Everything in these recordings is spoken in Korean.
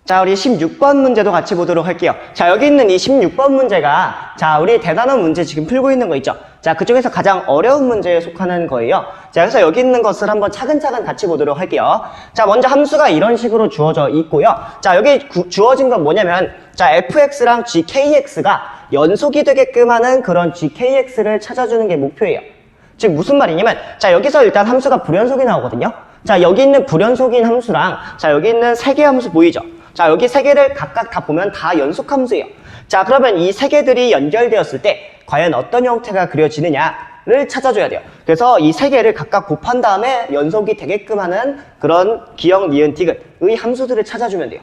자, 우리 16번 문제도 같이 보도록 할게요. 자, 여기 있는 이 16번 문제가, 자, 우리 대단원 문제 지금 풀고 있는 거 있죠? 자, 그중에서 가장 어려운 문제에 속하는 거예요. 자, 그래서 여기 있는 것을 한번 차근차근 같이 보도록 할게요. 자, 먼저 함수가 이런 식으로 주어져 있고요. 자, 여기 주어진 건 뭐냐면, 자, fx랑 gkx가 연속이 되게끔 하는 그런 gkx를 찾아주는 게 목표예요. 즉, 무슨 말이냐면, 자, 여기서 일단 함수가 불연속이 나오거든요. 자, 여기 있는 불연속인 함수랑, 자, 여기 있는 세 개 함수 보이죠? 자, 여기 세 개를 각각 다 보면 다 연속 함수예요. 자, 그러면 이 세 개들이 연결되었을 때 과연 어떤 형태가 그려지느냐를 찾아줘야 돼요. 그래서 이 세 개를 각각 곱한 다음에 연속이 되게끔 하는 그런 기역, 니은, 디귿의 함수들을 찾아주면 돼요.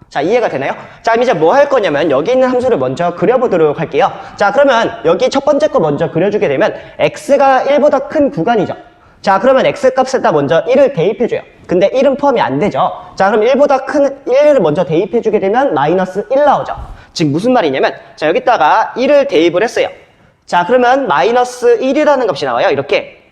자, 이해가 되나요? 자, 그럼 이제 뭐 할 거냐면 여기 있는 함수를 먼저 그려보도록 할게요. 자, 그러면 여기 첫 번째 거 먼저 그려주게 되면 x가 1보다 큰 구간이죠. 자, 그러면 x값에다 먼저 1을 대입해줘요. 근데 1은 포함이 안 되죠. 자, 그럼 1보다 큰 1을 먼저 대입해주게 되면 마이너스 1 나오죠. 즉 무슨 말이냐면, 자, 여기다가 1을 대입을 했어요. 자, 그러면 마이너스 1이라는 값이 나와요. 이렇게.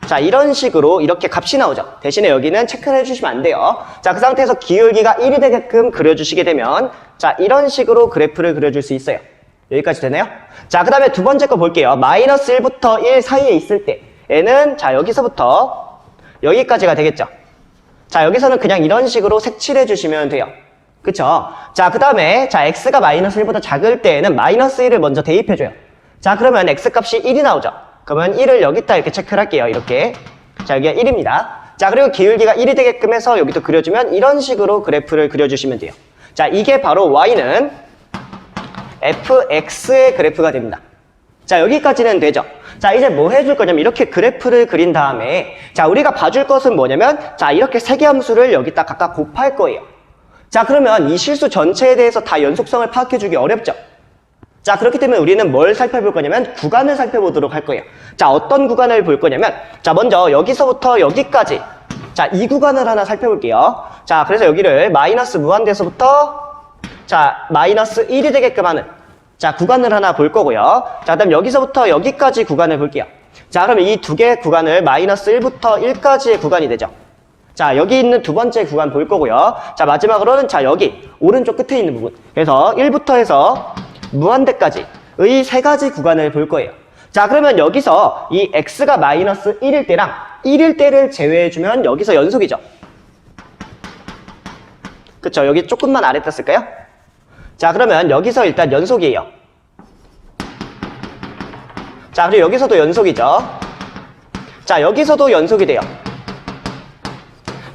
자, 이런 식으로 이렇게 값이 나오죠. 대신에 여기는 체크를 해주시면 안 돼요. 자, 그 상태에서 기울기가 1이 되게끔 그려주시게 되면, 자, 이런 식으로 그래프를 그려줄 수 있어요. 여기까지 되나요? 자, 그 다음에 두 번째 거 볼게요. 마이너스 1부터 1 사이에 있을 때 얘는, 자, 여기서부터 여기까지가 되겠죠. 자, 여기서는 그냥 이런 식으로 색칠해 주시면 돼요. 그쵸? 자, 그 다음에, 자, x가 마이너스 1보다 작을 때에는 마이너스 1을 먼저 대입해줘요. 자, 그러면 x값이 1이 나오죠. 그러면 1을 여기다 이렇게 체크를 할게요. 이렇게. 자, 여기가 1입니다. 자, 그리고 기울기가 1이 되게끔 해서 여기도 그려주면 이런 식으로 그래프를 그려주시면 돼요. 자, 이게 바로 y는 fx의 그래프가 됩니다. 자, 여기까지는 되죠. 자, 이제 뭐 해줄 거냐면 이렇게 그래프를 그린 다음에, 자, 우리가 봐줄 것은 뭐냐면, 자, 이렇게 세 개 함수를 여기다 각각 곱할 거예요. 자, 그러면 이 실수 전체에 대해서 다 연속성을 파악해주기 어렵죠. 자, 그렇기 때문에 우리는 뭘 살펴볼 거냐면 구간을 살펴보도록 할 거예요. 자, 어떤 구간을 볼 거냐면, 자, 먼저 여기서부터 여기까지, 자, 이 구간을 하나 살펴볼게요. 자, 그래서 여기를 마이너스 무한대에서부터, 자, 마이너스 1이 되게끔 하는, 자, 구간을 하나 볼 거고요. 자, 그다음 여기서부터 여기까지 구간을 볼게요. 자, 그러면 이 두 개의 구간을 마이너스 1부터 1까지의 구간이 되죠. 자, 여기 있는 두 번째 구간 볼 거고요. 자, 마지막으로는, 자, 여기 오른쪽 끝에 있는 부분, 그래서 1부터 해서 무한대까지의 세 가지 구간을 볼 거예요. 자, 그러면 여기서 이 x가 마이너스 1일 때랑 1일 때를 제외해주면 여기서 연속이죠. 그쵸? 여기 조금만 아래 떴을까요? 자, 그러면 여기서 일단 연속이에요. 자, 그리고 여기서도 연속이죠. 자, 여기서도 연속이 돼요.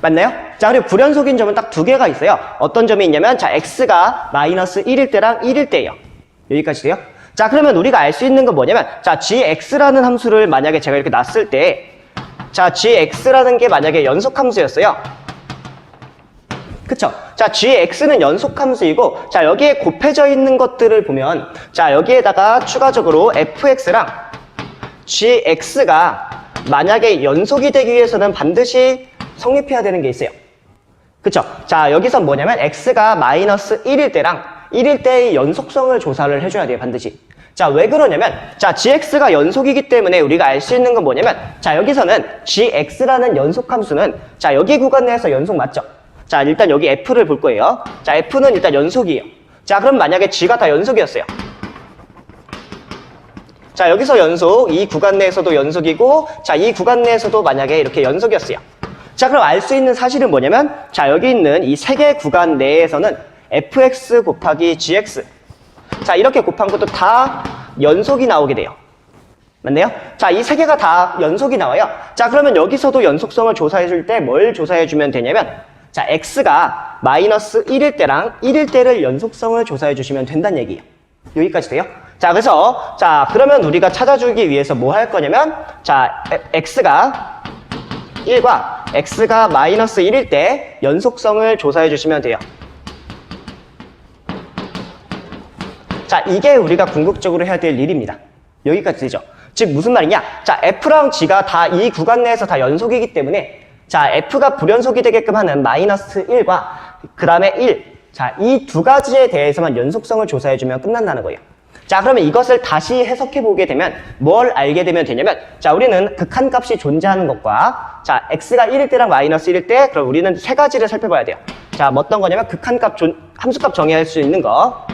맞나요? 자, 그리고 불연속인 점은 딱 두 개가 있어요. 어떤 점이 있냐면, 자, x가 마이너스 1일 때랑 1일 때예요. 여기까지 돼요? 자, 그러면 우리가 알 수 있는 건 뭐냐면, 자, gx라는 함수를 만약에 제가 이렇게 놨을 때, 자, gx라는 게 만약에 연속함수였어요. 그쵸? 자, gx는 연속함수이고, 자, 여기에 곱해져 있는 것들을 보면, 자, 여기에다가 추가적으로 fx랑 gx가 만약에 연속이 되기 위해서는 반드시 성립해야 되는 게 있어요. 그쵸? 자, 여기서 뭐냐면 x가 마이너스 1일 때랑 1일 때의 연속성을 조사를 해줘야 돼요, 반드시. 자, 왜 그러냐면, 자, gx가 연속이기 때문에 우리가 알 수 있는 건 뭐냐면, 자, 여기서는 gx라는 연속함수는, 자, 여기 구간 내에서 연속 맞죠? 자, 일단 여기 f를 볼 거예요. 자, f는 일단 연속이에요. 자, 그럼 만약에 g가 다 연속이었어요. 자, 여기서 연속, 이 구간 내에서도 연속이고, 자, 이 구간 내에서도 만약에 이렇게 연속이었어요. 자, 그럼 알 수 있는 사실은 뭐냐면, 자, 여기 있는 이 세 개 구간 내에서는 fx 곱하기 gx, 자, 이렇게 곱한 것도 다 연속이 나오게 돼요. 맞나요? 자, 이 세 개가 다 연속이 나와요. 자, 그러면 여기서도 연속성을 조사해 줄 때 뭘 조사해 주면 되냐면, 자, x가 마이너스 1일 때랑 1일 때를 연속성을 조사해 주시면 된다는 얘기예요. 여기까지 돼요? 자, 그래서, 자, 그러면 우리가 찾아주기 위해서 뭐 할 거냐면, 자, x가 1과 x가 마이너스 1일 때 연속성을 조사해 주시면 돼요. 자, 이게 우리가 궁극적으로 해야 될 일입니다. 여기까지 되죠? 즉 무슨 말이냐? 자, f랑 g가 다 이 구간 내에서 다 연속이기 때문에, 자, f가 불연속이 되게끔 하는 마이너스 1과 그 다음에 1, 자, 이 두 가지에 대해서만 연속성을 조사해주면 끝난다는 거예요. 자, 그러면 이것을 다시 해석해 보게 되면 뭘 알게 되면 되냐면, 자, 우리는 극한값이 존재하는 것과, 자, x가 1일 때랑 마이너스 1일 때, 그럼 우리는 세 가지를 살펴봐야 돼요. 자, 뭐 어떤 거냐면 극한값 함수값 정의할 수 있는 거.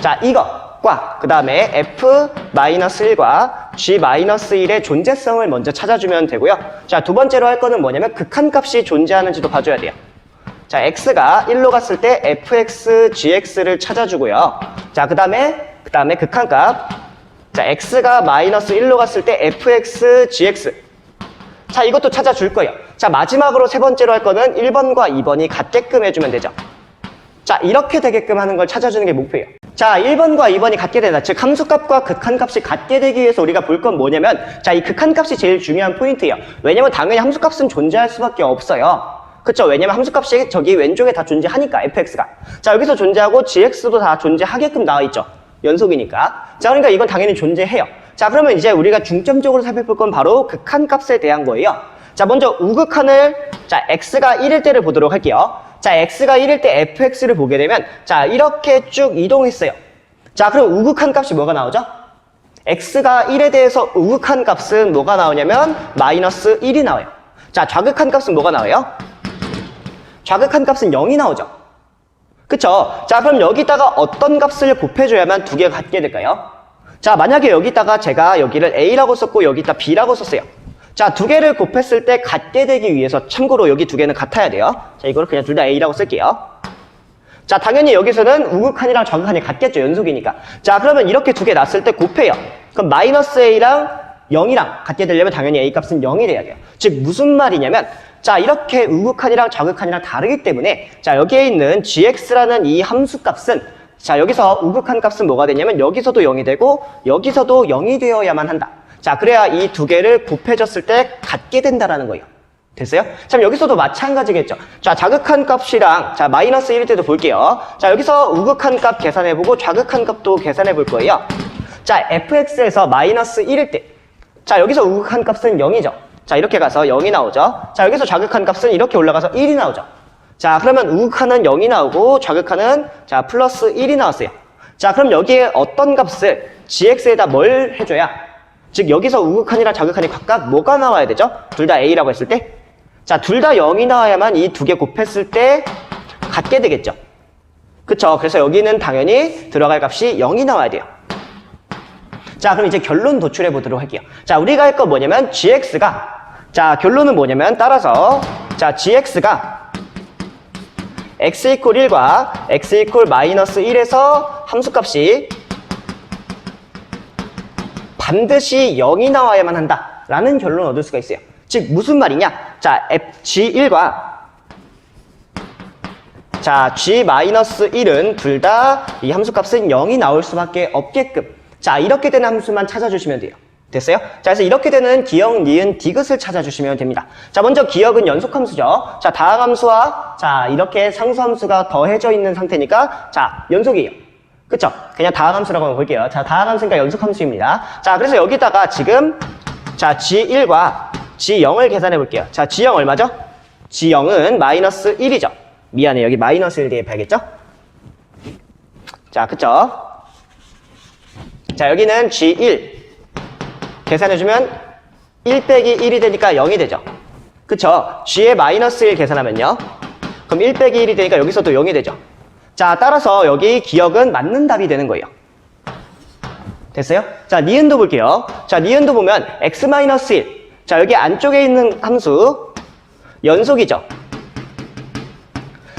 자, 이거과 그 다음에 f-1과 g-1의 존재성을 먼저 찾아주면 되고요. 자, 두 번째로 할 거는 뭐냐면 극한값이 존재하는지도 봐줘야 돼요. 자, x가 1로 갔을 때 fx, gx를 찾아주고요. 자, 그 다음에 극한값. 자, x가 마이너스 1로 갔을 때 fx, gx. 자, 이것도 찾아줄 거예요. 자, 마지막으로 세 번째로 할 거는 1번과 2번이 같게끔 해주면 되죠. 자, 이렇게 되게끔 하는 걸 찾아주는 게 목표예요. 자, 1번과 2번이 같게 되다. 즉, 함수값과 극한값이 같게 되기 위해서 우리가 볼 건 뭐냐면, 자, 이 극한값이 제일 중요한 포인트예요. 왜냐면 당연히 함수값은 존재할 수밖에 없어요. 그쵸? 왜냐면 함수값이 저기 왼쪽에 다 존재하니까, fx가. 자, 여기서 존재하고 gx도 다 존재하게끔 나와있죠. 연속이니까. 자, 그러니까 이건 당연히 존재해요. 자, 그러면 이제 우리가 중점적으로 살펴볼 건 바로 극한값에 대한 거예요. 자, 먼저 우극한을, 자, x가 1일 때를 보도록 할게요. 자, x가 1일 때 fx를 보게 되면, 자, 이렇게 쭉 이동했어요. 자, 그럼 우극한 값이 뭐가 나오죠? x가 1에 대해서 우극한 값은 뭐가 나오냐면 마이너스 1이 나와요. 자, 좌극한 값은 뭐가 나와요? 좌극한 값은 0이 나오죠. 그쵸? 자, 그럼 여기다가 어떤 값을 곱해줘야만 두 개가 같게 될까요? 자, 만약에 여기다가 제가 여기를 a라고 썼고 여기다 b라고 썼어요. 자, 두 개를 곱했을 때 같게 되기 위해서 참고로 여기 두 개는 같아야 돼요. 자, 이거를 그냥 둘 다 a라고 쓸게요. 자, 당연히 여기서는 우극한이랑 좌극한이 같겠죠. 연속이니까. 자, 그러면 이렇게 두 개 놨을 때 곱해요. 그럼 마이너스 a랑 0이랑 같게 되려면 당연히 a 값은 0이 돼야 돼요. 즉 무슨 말이냐면, 자, 이렇게 우극한이랑 좌극한이랑 다르기 때문에, 자, 여기에 있는 gx라는 이 함수 값은, 자, 여기서 우극한 값은 뭐가 되냐면 여기서도 0이 되고 여기서도 0이 되어야만 한다. 자, 그래야 이 두 개를 곱해줬을 때 같게 된다라는 거예요. 됐어요? 참, 여기서도 마찬가지겠죠. 자, 좌극한 값이랑, 자, 마이너스 1일 때도 볼게요. 자, 여기서 우극한 값 계산해보고 좌극한 값도 계산해볼 거예요. 자, fx에서 마이너스 1일 때. 자, 여기서 우극한 값은 0이죠. 자, 이렇게 가서 0이 나오죠. 자, 여기서 좌극한 값은 이렇게 올라가서 1이 나오죠. 자, 그러면 우극한은 0이 나오고 좌극한은, 자, 플러스 1이 나왔어요. 자, 그럼 여기에 어떤 값을 gx에다 뭘 해줘야, 즉 여기서 우극한이랑 좌극한이 각각 뭐가 나와야 되죠? 둘 다 a라고 했을 때? 자, 둘 다 0이 나와야만 이 두 개 곱했을 때 같게 되겠죠. 그쵸? 그래서 여기는 당연히 들어갈 값이 0이 나와야 돼요. 자, 그럼 이제 결론 도출해 보도록 할게요. 자, 우리가 할 건 뭐냐면 gx가, 자, 결론은 뭐냐면 따라서, 자, gx가 x 이퀄 1과 x 이퀄 마이너스 1에서 함수값이 반드시 0이 나와야만 한다 라는 결론을 얻을 수가 있어요. 즉 무슨 말이냐, 자, g1과 자, g-1은 둘 다 이 함수값은 0이 나올 수밖에 없게끔, 자, 이렇게 되는 함수만 찾아주시면 돼요. 됐어요? 자, 그래서 이렇게 되는 기역, 니은, 디귿을 찾아주시면 됩니다. 자, 먼저 기역은 연속함수죠. 자, 다항함수와, 자, 이렇게 상수함수가 더해져 있는 상태니까, 자, 연속이에요. 그쵸? 그냥 다항함수라고 한번 볼게요. 자, 다항함수니까 연속함수입니다. 자, 그래서 여기다가 지금, 자, g1과 g0을 계산해 볼게요. 자, g0 얼마죠? g0은 마이너스 1이죠. 미안해, 여기 마이너스 1 대입해야겠죠? 자, 그쵸? 자, 여기는 g1 계산해주면 1 빼기 1이 되니까 0이 되죠. 그쵸? g의 마이너스 1 계산하면요. 그럼 1 빼기 1이 되니까 여기서도 0이 되죠. 자, 따라서 여기 기역은 맞는 답이 되는 거예요. 됐어요? 자, 니은도 볼게요. 자, 니은도 보면 x-1. 자, 여기 안쪽에 있는 함수 연속이죠.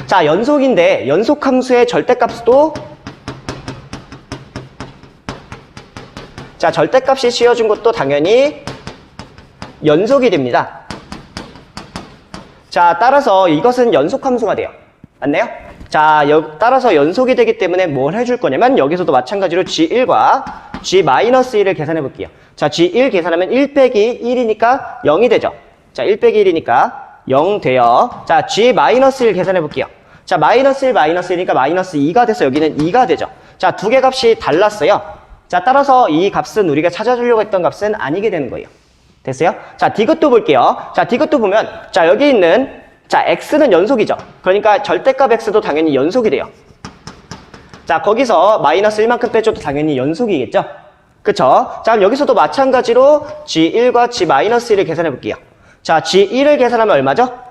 자, 연속인데 연속함수의 절대값도, 자, 절대값이 씌워준 것도 당연히 연속이 됩니다. 자, 따라서 이것은 연속함수가 돼요. 맞나요? 자, 따라서 연속이 되기 때문에 뭘 해줄 거냐면 여기서도 마찬가지로 g1과 g-1을 계산해 볼게요. 자, g1 계산하면 1 빼기 1이니까 0이 되죠. 자, 1 빼기 1이니까 0 돼요. 자, g-1 계산해 볼게요. 자, 마이너스 1, 마이너스 1이니까 마이너스 2가 돼서 여기는 2가 되죠. 자, 두 개 값이 달랐어요. 자, 따라서 이 값은 우리가 찾아주려고 했던 값은 아니게 되는 거예요. 됐어요? 자, 디귿도 볼게요. 자, 디귿도 보면, 자, 여기 있는, 자, x는 연속이죠. 그러니까 절대값 x도 당연히 연속이 돼요. 자, 거기서 마이너스 1만큼 빼줘도 당연히 연속이겠죠? 그쵸? 자, 그럼 여기서도 마찬가지로 g1과 g-1을 계산해 볼게요. 자, g1을 계산하면 얼마죠?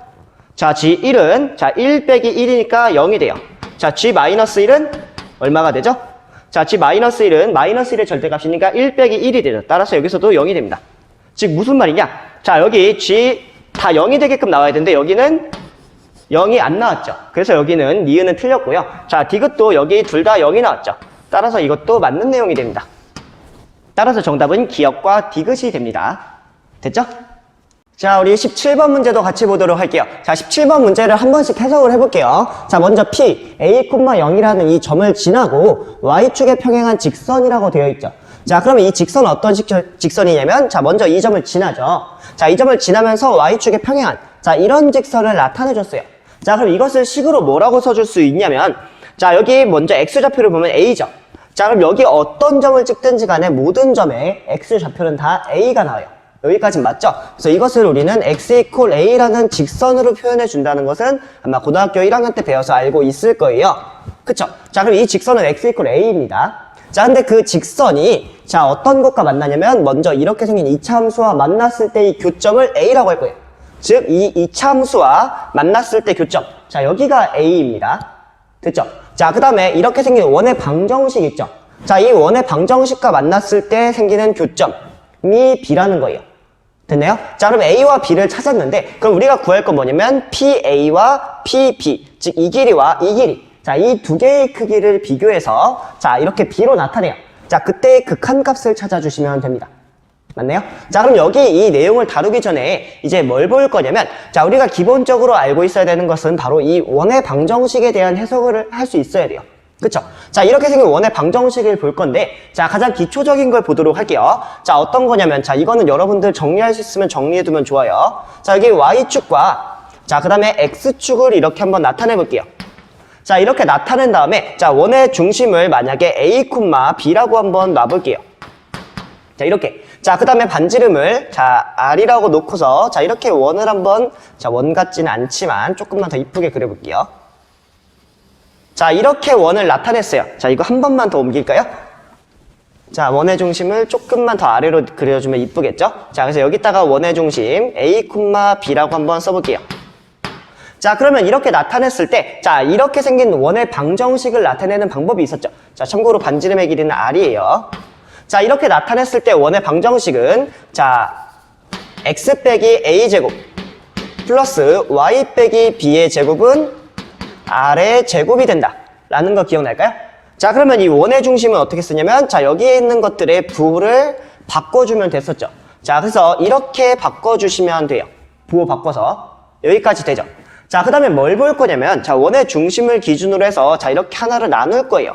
자, G1은, 자, 1 빼기 1이니까 0이 돼요. 자, G-1은 얼마가 되죠? 자, G-1은 마이너스 1의 절대값이니까 1 빼기 1이 되죠. 따라서 여기서도 0이 됩니다. 즉, 무슨 말이냐? 자, 여기 G 다 0이 되게끔 나와야 되는데, 여기는 0이 안 나왔죠. 그래서 여기는 니은은 틀렸고요. 자, 디귿도 여기 둘 다 0이 나왔죠. 따라서 이것도 맞는 내용이 됩니다. 따라서 정답은 기역과 디귿이 됩니다. 됐죠? 자, 우리 17번 문제도 같이 보도록 할게요. 자, 17번 문제를 한 번씩 해석을 해볼게요. 자, 먼저 P, A,0이라는 이 점을 지나고 Y축에 평행한 직선이라고 되어 있죠. 자, 그러면 이 직선은 어떤 직선이냐면, 자, 먼저 이 점을 지나죠. 자, 이 점을 지나면서 Y축에 평행한, 자, 이런 직선을 나타내줬어요. 자, 그럼 이것을 식으로 뭐라고 써줄 수 있냐면, 자, 여기 먼저 X좌표를 보면 A죠. 자, 그럼 여기 어떤 점을 찍든지 간에 모든 점에 X좌표는 다 A가 나와요. 여기까지 맞죠? 그래서 이것을 우리는 x=a라는 직선으로 표현해 준다는 것은 아마 고등학교 1학년 때 배워서 알고 있을 거예요. 그쵸? 자, 그럼 이 직선은 x=a입니다. 자, 근데 그 직선이 자, 어떤 것과 만나냐면 먼저 이렇게 생긴 이차함수와 만났을 때 이 교점을 a라고 할 거예요. 즉, 이 이차함수와 만났을 때 교점. 자, 여기가 a입니다. 됐죠? 자, 그 다음에 이렇게 생긴 원의 방정식 있죠? 자, 이 원의 방정식과 만났을 때 생기는 교점이 b라는 거예요. 됐나요? 자, 그럼 A와 B를 찾았는데, 그럼 우리가 구할 건 뭐냐면, PA와 PB, 즉, 이 길이와 이 길이. 자, 이 두 개의 크기를 비교해서, 자, 이렇게 B로 나타내요. 자, 그때의 극한값을 찾아주시면 됩니다. 맞나요? 자, 그럼 여기 이 내용을 다루기 전에 이제 뭘 볼 거냐면, 자, 우리가 기본적으로 알고 있어야 되는 것은 바로 이 원의 방정식에 대한 해석을 할 수 있어야 돼요. 그쵸? 자, 이렇게 생긴 원의 방정식을 볼 건데, 자, 가장 기초적인 걸 보도록 할게요. 자, 어떤 거냐면, 자, 이거는 여러분들 정리할 수 있으면 정리해두면 좋아요. 자, 여기 Y축과, 자, 그 다음에 X축을 이렇게 한번 나타내 볼게요. 자, 이렇게 나타낸 다음에, 자, 원의 중심을 만약에 A, B라고 한번 놔볼게요. 자, 이렇게. 자, 그 다음에 반지름을, 자, R이라고 놓고서, 자, 이렇게 원을 한번, 자, 원 같지는 않지만 조금만 더 이쁘게 그려볼게요. 자, 이렇게 원을 나타냈어요. 자, 이거 한 번만 더 옮길까요? 자, 원의 중심을 조금만 더 아래로 그려주면 이쁘겠죠? 자, 그래서 여기다가 원의 중심 A, B라고 한번 써볼게요. 자, 그러면 이렇게 나타냈을 때, 자, 이렇게 생긴 원의 방정식을 나타내는 방법이 있었죠. 자, 참고로 반지름의 길이는 R이에요. 자, 이렇게 나타냈을 때 원의 방정식은, 자, X 빼기 A 제곱 플러스 Y 빼기 B의 제곱은 R의 제곱이 된다 라는 거 기억날까요? 자, 그러면 이 원의 중심은 어떻게 쓰냐면, 자, 여기에 있는 것들의 부호를 바꿔주면 됐었죠. 자, 그래서 이렇게 바꿔주시면 돼요. 부호 바꿔서 여기까지 되죠. 자, 그 다음에 뭘 볼 거냐면, 자, 원의 중심을 기준으로 해서, 자, 이렇게 하나를 나눌 거예요.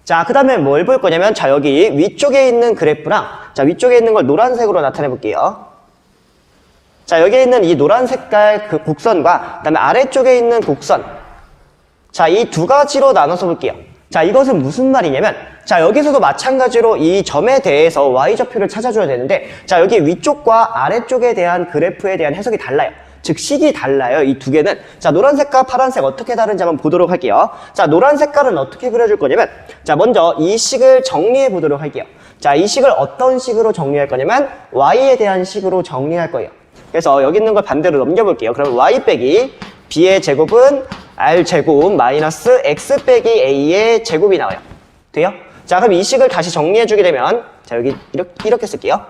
자, 그 다음에 뭘 볼 거냐면, 자, 여기 위쪽에 있는 그래프랑, 자, 위쪽에 있는 걸 노란색으로 나타내 볼게요. 자, 여기에 있는 이 노란 색깔 그 곡선과, 그 다음에 아래쪽에 있는 곡선. 자, 이 두 가지로 나눠서 볼게요. 자, 이것은 무슨 말이냐면, 자, 여기서도 마찬가지로 이 점에 대해서 Y좌표를 찾아줘야 되는데, 자, 여기 위쪽과 아래쪽에 대한 그래프에 대한 해석이 달라요. 즉, 식이 달라요, 이 두 개는. 자, 노란색과 파란색 어떻게 다른지 한번 보도록 할게요. 자, 노란 색깔은 어떻게 그려줄 거냐면, 자, 먼저 이 식을 정리해 보도록 할게요. 자, 이 식을 어떤 식으로 정리할 거냐면, Y에 대한 식으로 정리할 거예요. 그래서 여기 있는 걸 반대로 넘겨볼게요. 그럼 Y 빼기 B의 제곱은 R제곱 마이너스 X 빼기 A의 제곱이 나와요. 돼요? 자, 그럼 이 식을 다시 정리해주게 되면, 자, 여기 이렇게 쓸게요.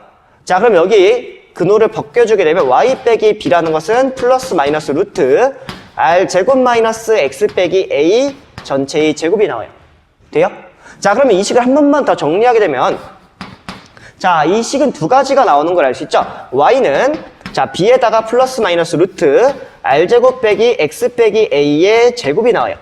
자, 그럼 여기 근호를 벗겨주게 되면 Y 빼기 B라는 것은 플러스 마이너스 루트 R제곱 마이너스 X 빼기 A 전체의 제곱이 나와요. 돼요? 자, 그러면 이 식을 한 번만 더 정리하게 되면, 자, 이 식은 두 가지가 나오는 걸 알 수 있죠? Y는, 자, B에다가 플러스 마이너스 루트 R제곱 빼기 X 빼기 A의 제곱이 나와요.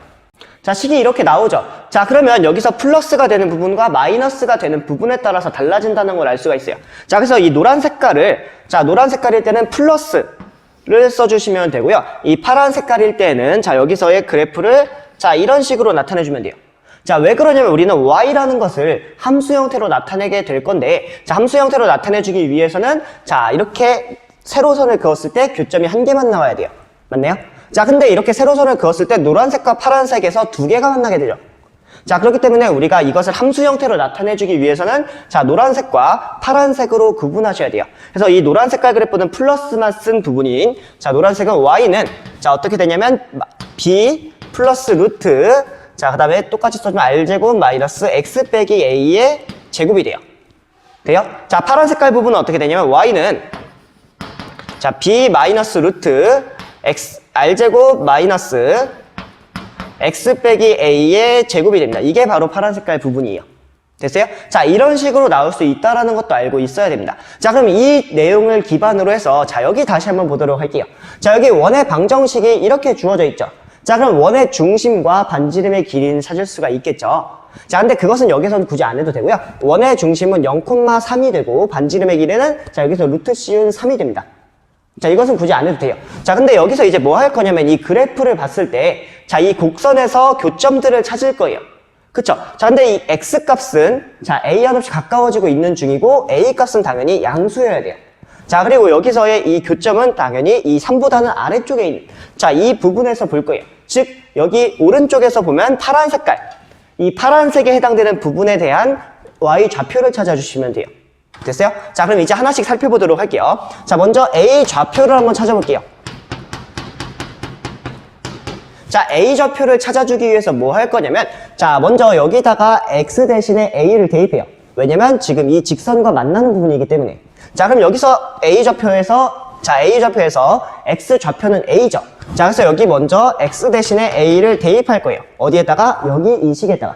자, 식이 이렇게 나오죠. 자, 그러면 여기서 플러스가 되는 부분과 마이너스가 되는 부분에 따라서 달라진다는 걸 알 수가 있어요. 자, 그래서 이 노란 색깔을, 자, 노란 색깔일 때는 플러스를 써주시면 되고요. 이 파란 색깔일 때는, 자, 여기서의 그래프를, 자, 이런 식으로 나타내주면 돼요. 자, 왜 그러냐면 우리는 Y라는 것을 함수 형태로 나타내게 될 건데, 자, 함수 형태로 나타내주기 위해서는, 자, 이렇게 세로선을 그었을 때 교점이 한 개만 나와야 돼요. 맞나요? 자, 근데 이렇게 세로선을 그었을 때 노란색과 파란색에서 두 개가 만나게 되죠. 자, 그렇기 때문에 우리가 이것을 함수 형태로 나타내주기 위해서는, 자, 노란색과 파란색으로 구분하셔야 돼요. 그래서 이 노란 색깔 그래프는 플러스만 쓴 부분인, 자, 노란색은 Y는, 자, 어떻게 되냐면 b 플러스 루트, 자, 그 다음에 똑같이 써주면 r제곱 마이너스 x 빼기 a의 제곱이 돼요. 돼요? 자, 파란 색깔 부분은 어떻게 되냐면 y는 자, b 마이너스 루트 x r제곱 마이너스 x 빼기 a의 제곱이 됩니다. 이게 바로 파란 색깔 부분이에요. 됐어요? 자, 이런 식으로 나올 수 있다라는 것도 알고 있어야 됩니다. 자, 그럼 이 내용을 기반으로 해서 자, 여기 다시 한번 보도록 할게요. 자, 여기 원의 방정식이 이렇게 주어져 있죠. 자, 그럼 원의 중심과 반지름의 길이는 찾을 수가 있겠죠. 자, 근데 그것은 여기서는 굳이 안 해도 되고요. 원의 중심은 0,3이 되고 반지름의 길이는 자, 여기서 루트 씌운 3이 됩니다. 자, 이것은 굳이 안 해도 돼요. 자, 근데 여기서 이제 뭐 할 거냐면 이 그래프를 봤을 때 자, 이 곡선에서 교점들을 찾을 거예요. 그쵸? 자, 근데 이 x값은 자, a 한없이 가까워지고 있는 중이고 a값은 당연히 양수여야 돼요. 자, 그리고 여기서의 이 교점은 당연히 이 3보다는 아래쪽에 있는 자, 이 부분에서 볼 거예요. 즉, 여기 오른쪽에서 보면 파란 색깔, 이 파란색에 해당되는 부분에 대한 y 좌표를 찾아주시면 돼요. 됐어요? 자, 그럼 이제 하나씩 살펴보도록 할게요. 자, 먼저 a 좌표를 한번 찾아볼게요. 자, a 좌표를 찾아주기 위해서 뭐 할 거냐면 자, 먼저 여기다가 x 대신에 a를 대입해요. 왜냐면 지금 이 직선과 만나는 부분이기 때문에. 자, 그럼 여기서 a 좌표에서 x 좌표는 a죠. 자, 그래서 여기 먼저 x 대신에 a를 대입할 거예요. 어디에다가? 여기 이 식에다가.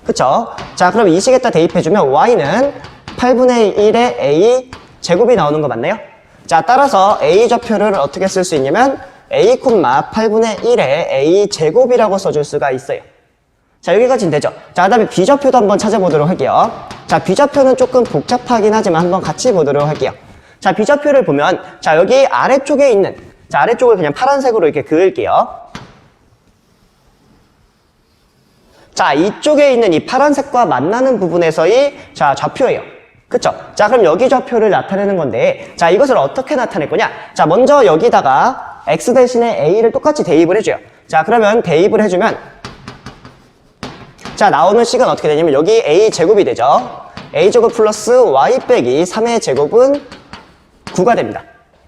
그쵸? 자, 그럼 이 식에다 대입해주면 y는 8분의 1의 a 제곱이 나오는 거 맞나요? 자, 따라서 a 좌표를 어떻게 쓸 수 있냐면 a, 8분의 1의 a 제곱이라고 써줄 수가 있어요. 자, 여기까지는 되죠. 자, 그 다음에 b 좌표도 한번 찾아보도록 할게요. 자, b 좌표는 조금 복잡하긴 하지만 한번 같이 보도록 할게요. 자, b 좌표를 보면 자, 여기 아래쪽에 있는 자, 아래쪽을 그냥 파란색으로 이렇게 그을게요. 자, 이쪽에 있는 이 파란색과 만나는 부분에서의 자, 좌표예요. 그쵸? 자, 그럼 여기 좌표를 나타내는 건데 자, 이것을 어떻게 나타낼 거냐? 자, 먼저 여기다가 x 대신에 a를 똑같이 대입을 해줘요. 자, 그러면 대입을 해주면 자, na오는 식은 어떻게 되냐면 여기 a 제곱이 되죠. a 제곱 플러스 y 빼기 3의 제곱은 9가 됩니다.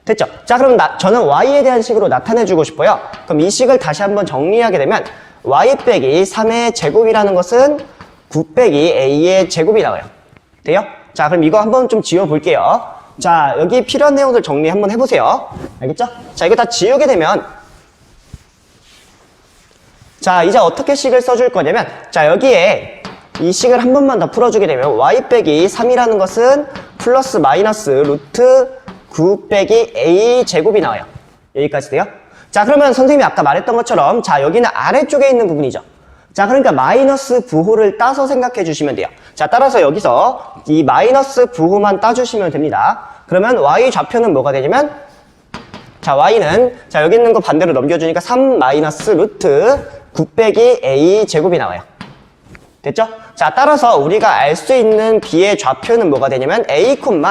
됐죠? 자, 그럼 저는 y에 대한 식으로 나타내주고 싶어요. 그럼 이 식을 다시 한번 정리하게 되면 y 빼기 3의 제곱이라는 것은 9 빼기 a의 제곱이 나와요. 돼요? 자, 그럼 이거 한번 좀 지워볼게요. 자, 여기 필요한 내용들 정리 한번 해보세요. 알겠죠? 자, 이거 다 지우게 되면 자, 이제 어떻게 식을 써줄 거냐면 자, 여기에 이 식을 한 번만 더 풀어주게 되면 y 빼기 3이라는 것은 플러스 마이너스 루트 9 빼기 a 제곱이 나와요. 여기까지 돼요? 자, 그러면 선생님이 아까 말했던 것처럼 자, 여기는 아래쪽에 있는 부분이죠. 자, 그러니까 마이너스 부호를 따서 생각해 주시면 돼요. 자, 따라서 여기서 이 마이너스 부호만 따주시면 됩니다. 그러면 y 좌표는 뭐가 되냐면 자, y는 자, 여기 있는 거 반대로 넘겨주니까 3 마이너스 루트 9 빼기 a 제곱이 나와요. 됐죠? 자, 따라서 우리가 알 수 있는 b의 좌표는 뭐가 되냐면 a, 그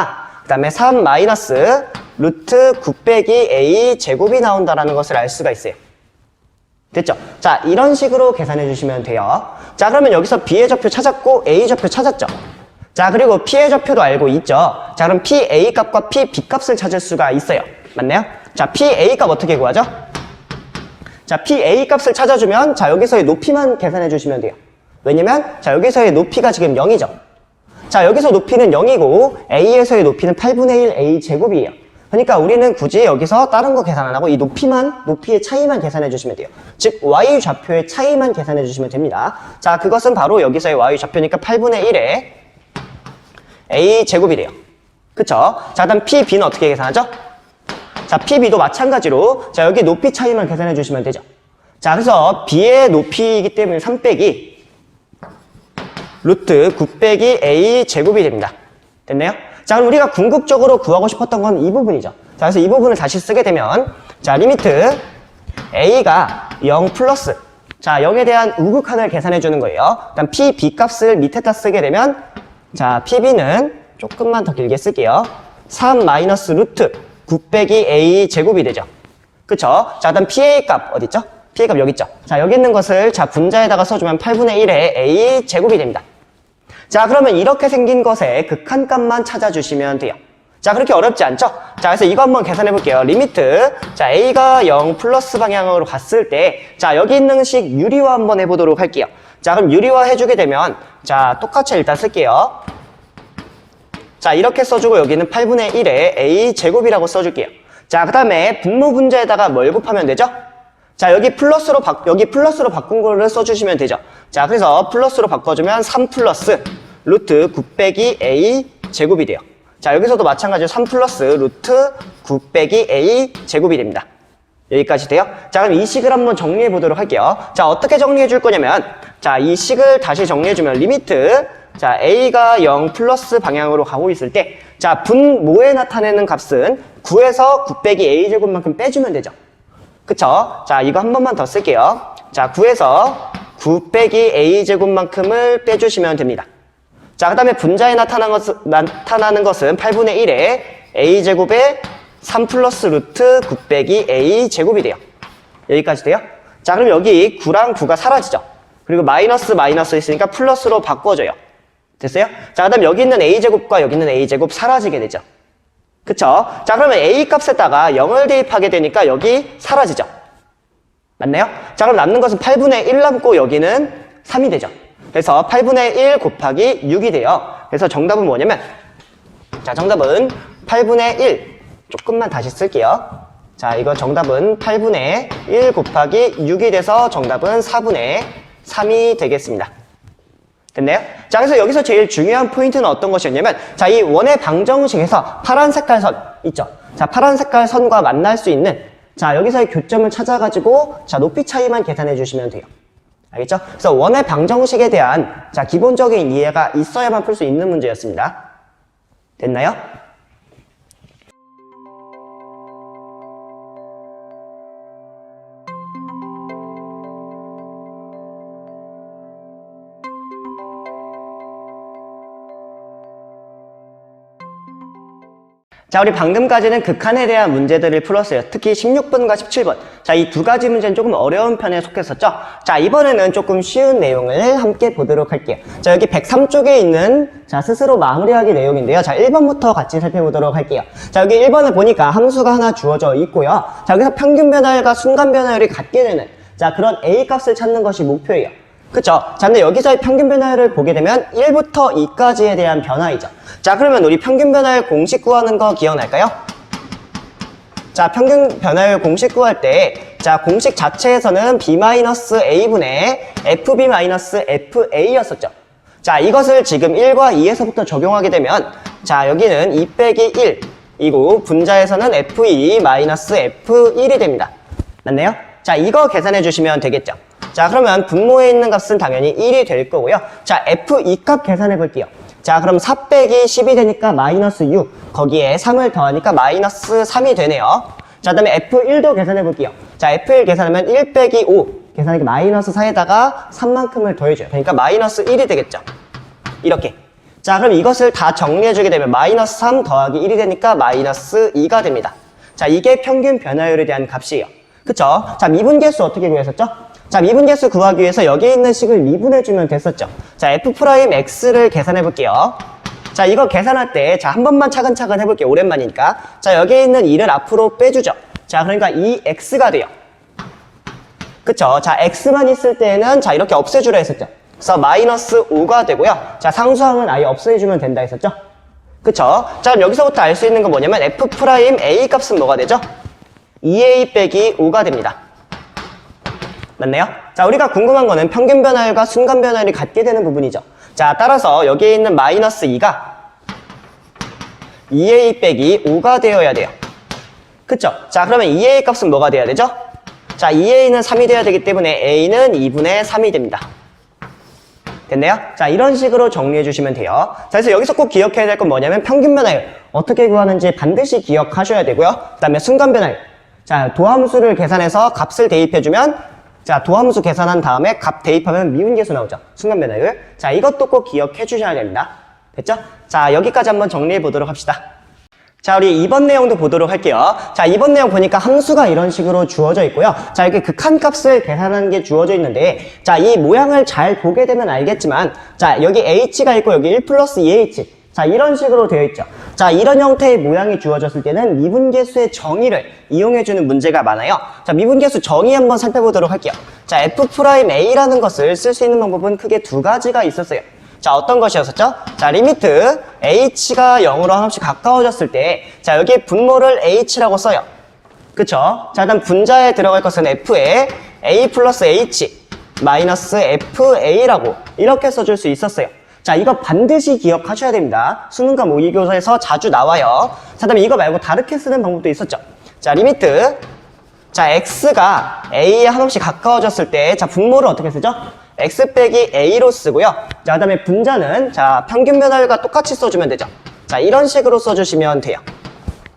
다음에 3 마이너스 루트 9 빼기 a 제곱이 나온다라는 것을 알 수가 있어요. 됐죠? 자, 이런 식으로 계산해 주시면 돼요. 자, 그러면 여기서 b의 좌표 찾았고 a 좌표 찾았죠? 자, 그리고 p의 좌표도 알고 있죠? 자, 그럼 pa 값과 pb 값을 찾을 수가 있어요. 맞나요? 자, pa 값 어떻게 구하죠? 자, pa 값을 찾아주면 자, 여기서의 높이만 계산해 주시면 돼요. 왜냐면 자, 여기서의 높이가 지금 0이죠. 자, 여기서 높이는 0이고 a에서의 높이는 8분의 1 a 제곱이에요. 그러니까 우리는 굳이 여기서 다른 거 계산 안 하고 이 높이의 차이만 계산해 주시면 돼요. 즉 y 좌표의 차이만 계산해 주시면 됩니다. 자, 그것은 바로 여기서의 y 좌표니까 8분의 1에 a 제곱이 돼요. 그쵸? 자, 그다음 pb는 어떻게 계산하죠? 자, pb도 마찬가지로 자, 여기 높이 차이만 계산해 주시면 되죠. 자, 그래서 b의 높이이기 때문에 3 빼기 루트 9 빼기 a 제곱이 됩니다. 됐나요? 자, 그럼 우리가 궁극적으로 구하고 싶었던 건 이 부분이죠. 자, 그래서 이 부분을 다시 쓰게 되면 자, 리미트 a가 0 플러스 자, 0에 대한 우극한을 계산해 주는 거예요. 그다음 pb 값을 밑에다 쓰게 되면 자, pb는 조금만 더 길게 쓸게요. 3 마이너스 루트 9 빼기 a 제곱이 되죠. 그쵸? 자, 그다음 pa 값 어디 있죠? pa 값 여기 있죠. 자, 여기 있는 것을 자, 분자에다가 써주면 8분의 1에 a 제곱이 됩니다. 자, 그러면 이렇게 생긴 것의 극한값만 찾아주시면 돼요. 자, 그렇게 어렵지 않죠? 자, 그래서 이거 한번 계산해 볼게요. 리미트. 자, a가 0 플러스 방향으로 갔을 때, 자, 여기 있는 식 유리화 한번 해보도록 할게요. 자, 그럼 유리화 해주게 되면, 자, 똑같이 일단 쓸게요. 자, 이렇게 써주고 여기는 8분의 1에 a 제곱이라고 써줄게요. 자, 그 다음에 분모 분자에다가 뭘 곱하면 되죠? 자, 여기 플러스로 바꾼 거를 써주시면 되죠. 자, 그래서 플러스로 바꿔주면 3 플러스 루트 9 빼기 a 제곱이 돼요. 자, 여기서도 마찬가지로 3 플러스 루트 9 빼기 a 제곱이 됩니다. 여기까지 돼요? 자, 그럼 이 식을 한번 정리해 보도록 할게요. 자, 어떻게 정리해 줄 거냐면, 자, 이 식을 다시 정리해 주면 리미트, 자, a가 0 플러스 방향으로 가고 있을 때, 자, 분모에 나타내는 값은 9에서 9 빼기 a 제곱만큼 빼주면 되죠. 그쵸? 자, 이거 한 번만 더 쓸게요. 자, 9에서 9 빼기 a 제곱만큼을 빼주시면 됩니다. 자, 그 다음에 분자에 나타나는 것은 8분의 1에 a 제곱에 3 플러스 루트 9 빼기 a 제곱이 돼요. 여기까지 돼요? 자, 그럼 여기 9랑 9가 사라지죠. 그리고 마이너스 있으니까 플러스로 바꿔줘요. 됐어요? 자, 그 다음 여기 있는 a 제곱과 여기 있는 a 제곱 사라지게 되죠. 그쵸? 자, 그러면 a 값에다가 0을 대입하게 되니까 여기 사라지죠. 맞나요? 자, 그럼 남는 것은 8분의 1 남고 여기는 3이 되죠. 그래서 8분의 1 곱하기 6이 돼요. 그래서 정답은 뭐냐면, 자, 정답은 8분의 1. 조금만 다시 쓸게요. 자, 이거 정답은 8분의 1 곱하기 6이 돼서 정답은 4분의 3이 되겠습니다. 됐나요? 자, 그래서 여기서 제일 중요한 포인트는 어떤 것이었냐면, 자, 이 원의 방정식에서 파란 색깔 선 있죠? 자, 파란 색깔 선과 만날 수 있는, 자, 여기서의 교점을 찾아가지고, 자, 높이 차이만 계산해 주시면 돼요. 알겠죠? 그래서 원의 방정식에 대한, 자, 기본적인 이해가 있어야만 풀 수 있는 문제였습니다. 됐나요? 자, 우리 방금까지는 극한에 대한 문제들을 풀었어요. 특히 16번과 17번. 자, 이 두 가지 문제는 조금 어려운 편에 속했었죠? 자, 이번에는 조금 쉬운 내용을 함께 보도록 할게요. 자, 여기 103쪽에 있는, 자, 스스로 마무리하기 내용인데요. 자, 1번부터 같이 살펴보도록 할게요. 자, 여기 1번을 보니까 함수가 하나 주어져 있고요. 자, 여기서 평균 변화율과 순간 변화율이 같게 되는, 자, 그런 A 값을 찾는 것이 목표예요. 그쵸? 자, 근데 여기서의 평균 변화율을 보게 되면 1부터 2까지에 대한 변화이죠. 자, 그러면 우리 평균 변화율 공식 구하는 거 기억날까요? 자, 평균 변화율 공식 구할 때, 자, 공식 자체에서는 b-a분의 fb-fa였었죠. 자, 이것을 지금 1과 2에서부터 적용하게 되면, 자, 여기는 2 빼기 1이고, 분자에서는 f2-f1이 됩니다. 맞나요? 자, 이거 계산해 주시면 되겠죠. 자, 그러면 분모에 있는 값은 당연히 1이 될 거고요. 자, f2 값 계산해 볼게요. 자, 그럼 4 빼기 10이 되니까 마이너스 6. 거기에 3을 더하니까 마이너스 3이 되네요. 자, 그 다음에 F1도 계산해 볼게요. 자, F1 계산하면 1 빼기 5. 계산하기 마이너스 4에다가 3만큼을 더해줘요. 그러니까 마이너스 1이 되겠죠. 이렇게. 자, 그럼 이것을 다 정리해주게 되면 마이너스 3 더하기 1이 되니까 마이너스 2가 됩니다. 자, 이게 평균 변화율에 대한 값이에요. 그쵸? 자, 미분계수 어떻게 구했었죠? 자, 미분계수 구하기 위해서 여기 있는 식을 미분해주면 됐었죠. 자, f'x를 계산해 볼게요. 자, 이거 계산할 때, 자, 한 번만 차근차근 해볼게요. 오랜만이니까. 자, 여기 있는 2를 앞으로 빼주죠. 자, 그러니까 2x가 돼요. 그쵸? 자, x만 있을 때는, 자, 이렇게 없애주라 했었죠. 그래서 마이너스 5가 되고요. 자, 상수항은 아예 없애주면 된다 했었죠. 그쵸? 자, 그럼 여기서부터 알 수 있는 건 뭐냐면, f'A 값은 뭐가 되죠? 2a 빼기 5가 됩니다. 맞나요? 자, 우리가 궁금한 거는 평균 변화율과 순간 변화율이 같게 되는 부분이죠. 자, 따라서 여기에 있는 마이너스 2가 2a 빼기 5가 되어야 돼요. 그쵸? 자, 그러면 2a 값은 뭐가 돼야 되죠? 자, 2a는 3이 돼야 되기 때문에 a는 2분의 3이 됩니다. 됐나요? 자, 이런 식으로 정리해 주시면 돼요. 자, 그래서 여기서 꼭 기억해야 될 건 뭐냐면 평균 변화율 어떻게 구하는지 반드시 기억하셔야 되고요. 그 다음에 순간 변화율. 자, 도함수를 계산해서 값을 대입해주면, 자, 도함수 계산한 다음에 값 대입하면 미분계수 나오죠. 순간 변화율. 자, 이것도 꼭 기억해 주셔야 됩니다. 됐죠? 자, 여기까지 한번 정리해 보도록 합시다. 자, 우리 이번 내용도 보도록 할게요. 자, 이번 내용 보니까 함수가 이런 식으로 주어져 있고요. 자, 이렇게 극한값을 계산하는 게 주어져 있는데, 자, 이 모양을 잘 보게 되면 알겠지만, 자, 여기 h가 있고 여기 1 플러스 2h. 자, 이런 식으로 되어 있죠. 자, 이런 형태의 모양이 주어졌을 때는 미분계수의 정의를 이용해주는 문제가 많아요. 자, 미분계수 정의 한번 살펴보도록 할게요. 자, f'A라는 것을 쓸 수 있는 방법은 크게 두 가지가 있었어요. 자, 어떤 것이었었죠? 자, 리미트 h가 0으로 한없이 가까워졌을 때, 자, 여기에 분모를 h라고 써요. 그쵸? 자, 일단 분자에 들어갈 것은 f에 a 플러스 h 마이너스 fa라고 이렇게 써줄 수 있었어요. 자, 이거 반드시 기억하셔야 됩니다. 수능과 모의고사에서 자주 나와요. 자, 그다음에 이거 말고 다르게 쓰는 방법도 있었죠. 자, 리미트. 자, x가 a에 한없이 가까워졌을 때, 자, 분모를 어떻게 쓰죠? x 빼기 a로 쓰고요. 자, 그다음에 분자는, 자, 평균 변화율과 똑같이 써주면 되죠. 자, 이런 식으로 써주시면 돼요.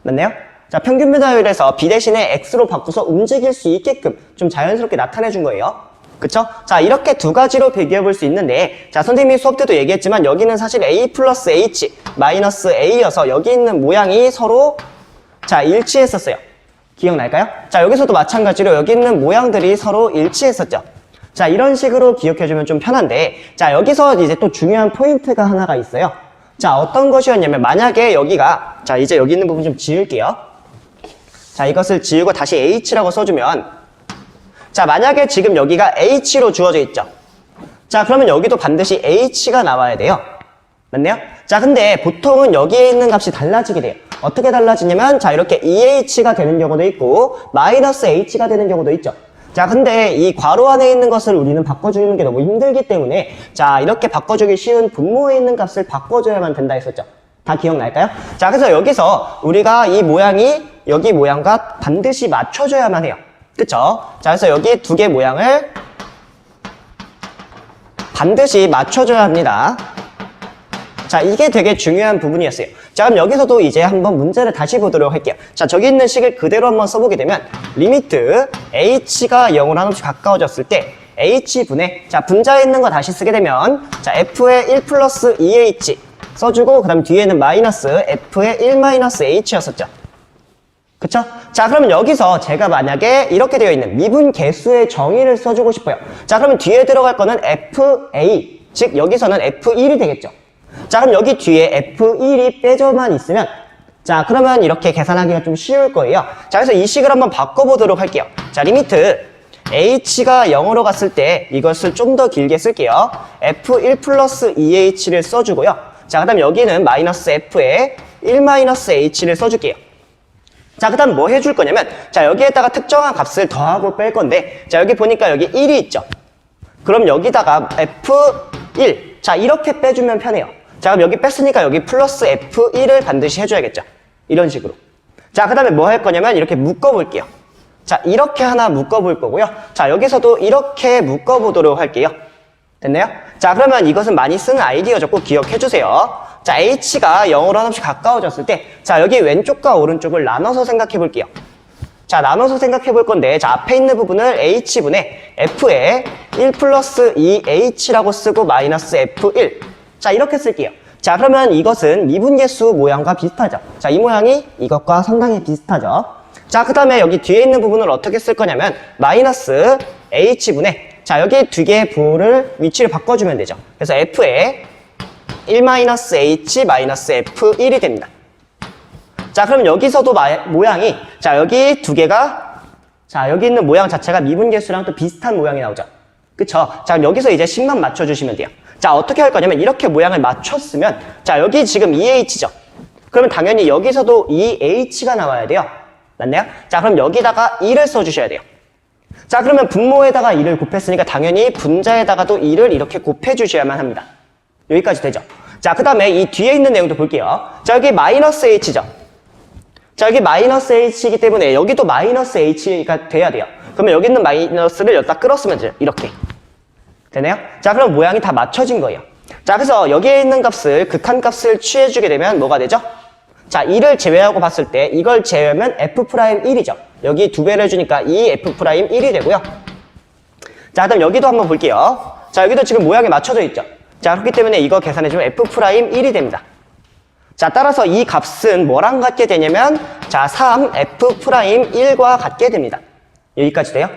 맞나요? 자, 평균 변화율에서 b 대신에 x로 바꿔서 움직일 수 있게끔 좀 자연스럽게 나타내 준 거예요. 그쵸? 자, 이렇게 두 가지로 비교해 볼 수 있는데, 자, 선생님이 수업 때도 얘기했지만 여기는 사실 a 플러스 h 마이너스 a여서 여기 있는 모양이 서로, 자, 일치했었어요. 기억날까요? 자, 여기서도 마찬가지로 여기 있는 모양들이 서로 일치했었죠. 자, 이런 식으로 기억해주면 좀 편한데, 자, 여기서 이제 또 중요한 포인트가 하나가 있어요. 자, 어떤 것이었냐면, 만약에 여기가, 자, 이제 여기 있는 부분 좀 지울게요. 자, 이것을 지우고 다시 h라고 써주면, 자, 만약에 지금 여기가 h로 주어져 있죠. 자, 그러면 여기도 반드시 h가 나와야 돼요. 맞나요? 자, 근데 보통은 여기에 있는 값이 달라지게 돼요. 어떻게 달라지냐면, 자, 이렇게 2h가 되는 경우도 있고 마이너스 h가 되는 경우도 있죠. 자, 근데 이 괄호 안에 있는 것을 우리는 바꿔주는 게 너무 힘들기 때문에, 자, 이렇게 바꿔주기 쉬운 분모에 있는 값을 바꿔줘야만 된다 했었죠. 다 기억날까요? 자, 그래서 여기서 우리가 이 모양이 여기 모양과 반드시 맞춰줘야만 해요. 그쵸? 자, 그래서 여기 두 개 모양을 반드시 맞춰줘야 합니다. 자, 이게 되게 중요한 부분이었어요. 자, 그럼 여기서도 이제 한번 문제를 다시 보도록 할게요. 자, 저기 있는 식을 그대로 한번 써보게 되면, 리미트 h가 0으로 한없이 가까워졌을 때, h분의, 자, 분자에 있는 거 다시 쓰게 되면, 자, f의 1 플러스 2h 써주고, 그 다음 뒤에는 마이너스 f의 1 마이너스 h였었죠. 그쵸? 자, 그러면 여기서 제가 만약에 이렇게 되어 있는 미분 계수의 정의를 써주고 싶어요. 자, 그러면 뒤에 들어갈 거는 fa, 즉 여기서는 f1이 되겠죠. 자, 그럼 여기 뒤에 f1이 빼져만 있으면, 자, 그러면 이렇게 계산하기가 좀 쉬울 거예요. 자, 그래서 이 식을 한번 바꿔보도록 할게요. 자, 리미트 h가 0으로 갔을 때 이것을 좀 더 길게 쓸게요. f1 플러스 2h를 써주고요. 자, 그 다음 여기는 마이너스 f에 1 마이너스 h를 써줄게요. 자, 그 다음 뭐 해줄 거냐면, 자, 여기에다가 특정한 값을 더하고 뺄 건데, 자, 여기 보니까 여기 1이 있죠. 그럼 여기다가 f1, 자, 이렇게 빼주면 편해요. 자, 그럼 여기 뺐으니까 여기 플러스 f1을 반드시 해줘야겠죠. 이런 식으로. 자, 그 다음에 뭐 할 거냐면 이렇게 묶어볼게요. 자, 이렇게 하나 묶어볼 거고요. 자, 여기서도 이렇게 묶어보도록 할게요. 됐나요? 자, 그러면 이것은 많이 쓰는 아이디어죠. 꼭 기억해주세요. 자, h가 0으로 한없이 가까워졌을 때, 자, 여기 왼쪽과 오른쪽을 나눠서 생각해 볼게요. 자, 나눠서 생각해 볼 건데, 자, 앞에 있는 부분을 h분의 f에 1 플러스 2h라고 쓰고 마이너스 f1. 자, 이렇게 쓸게요. 자, 그러면 이것은 미분계수 모양과 비슷하죠. 자, 이 모양이 이것과 상당히 비슷하죠. 자, 그 다음에 여기 뒤에 있는 부분을 어떻게 쓸 거냐면, 마이너스 h분의, 자, 여기 두 개의 부호를 위치를 바꿔주면 되죠. 그래서 f에 1 마이너스 h 마이너스 f1이 됩니다. 자, 그럼 여기서도 모양이, 자, 여기 두 개가, 자, 여기 있는 모양 자체가 미분계수랑 또 비슷한 모양이 나오죠. 그쵸? 자, 그럼 여기서 이제 식만 맞춰주시면 돼요. 자, 어떻게 할 거냐면 이렇게 모양을 맞췄으면, 자, 여기 지금 2h죠. 그러면 당연히 여기서도 2h가 나와야 돼요. 맞나요? 자, 그럼 여기다가 2를 써주셔야 돼요. 자, 그러면 분모에다가 2를 곱했으니까 당연히 분자에다가도 2를 이렇게 곱해주셔야만 합니다. 여기까지 되죠? 자, 그 다음에 이 뒤에 있는 내용도 볼게요. 자, 여기 마이너스 h죠. 자, 여기 마이너스 h이기 때문에 여기도 마이너스 h가 돼야 돼요. 그러면 여기 있는 마이너스를 여기다 끌었으면 돼요. 이렇게. 되나요? 자, 그럼 모양이 다 맞춰진 거예요. 자, 그래서 여기에 있는 값을, 극한값을 취해주게 되면 뭐가 되죠? 자, 2를 제외하고 봤을 때 이걸 제외하면 f'1이죠. 여기 두 배를 해주니까 2f'1이 되고요. 자, 그다음 여기도 한번 볼게요. 자, 여기도 지금 모양이 맞춰져 있죠. 자, 그렇기 때문에 이거 계산해주면 f'1이 됩니다. 자, 따라서 이 값은 뭐랑 같게 되냐면, 자, 3f'1과 같게 됩니다. 여기까지 돼요?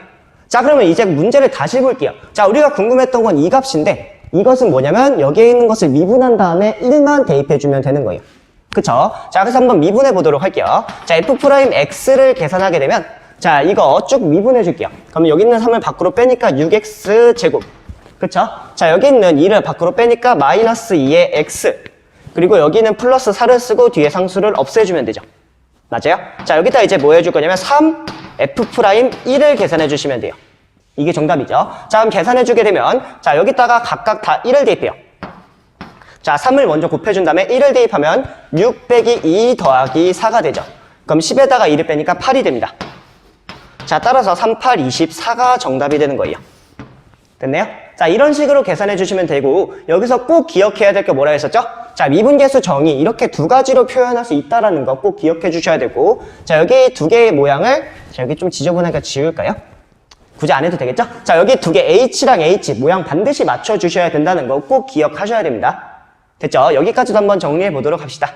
자, 그러면 이제 문제를 다시 볼게요. 자, 우리가 궁금했던 건 이 값인데, 이것은 뭐냐면 여기에 있는 것을 미분한 다음에 1만 대입해주면 되는 거예요. 그쵸? 자, 그래서 한번 미분해 보도록 할게요. 자, F'X를 계산하게 되면, 자, 이거 쭉 미분해 줄게요. 그러면 여기 있는 3을 밖으로 빼니까 6X 제곱. 그쵸? 자, 여기 있는 2를 밖으로 빼니까 마이너스 2의 X. 그리고 여기는 플러스 4를 쓰고 뒤에 상수를 없애주면 되죠. 맞아요? 자, 여기다 이제 뭐 해줄 거냐면 3F'1을 계산해 주시면 돼요. 이게 정답이죠. 자, 그럼 계산해 주게 되면, 자, 여기다가 각각 다 1을 대입해요. 자, 3을 먼저 곱해준 다음에 1을 대입하면 6 빼기 2 더하기 4가 되죠. 그럼 10에다가 2를 빼니까 8이 됩니다. 자, 따라서 3, 8, 24가 정답이 되는 거예요. 됐네요? 자, 이런 식으로 계산해 주시면 되고, 여기서 꼭 기억해야 될 게 뭐라 했었죠? 자, 미분계수 정의 이렇게 두 가지로 표현할 수 있다는 거 꼭 기억해 주셔야 되고, 자, 여기 두 개의 모양을, 자, 여기 좀 지저분하니까 지울까요? 굳이 안 해도 되겠죠? 자, 여기 두 개 H랑 H 모양 반드시 맞춰 주셔야 된다는 거 꼭 기억하셔야 됩니다. 됐죠? 여기까지도 한번 정리해 보도록 합시다.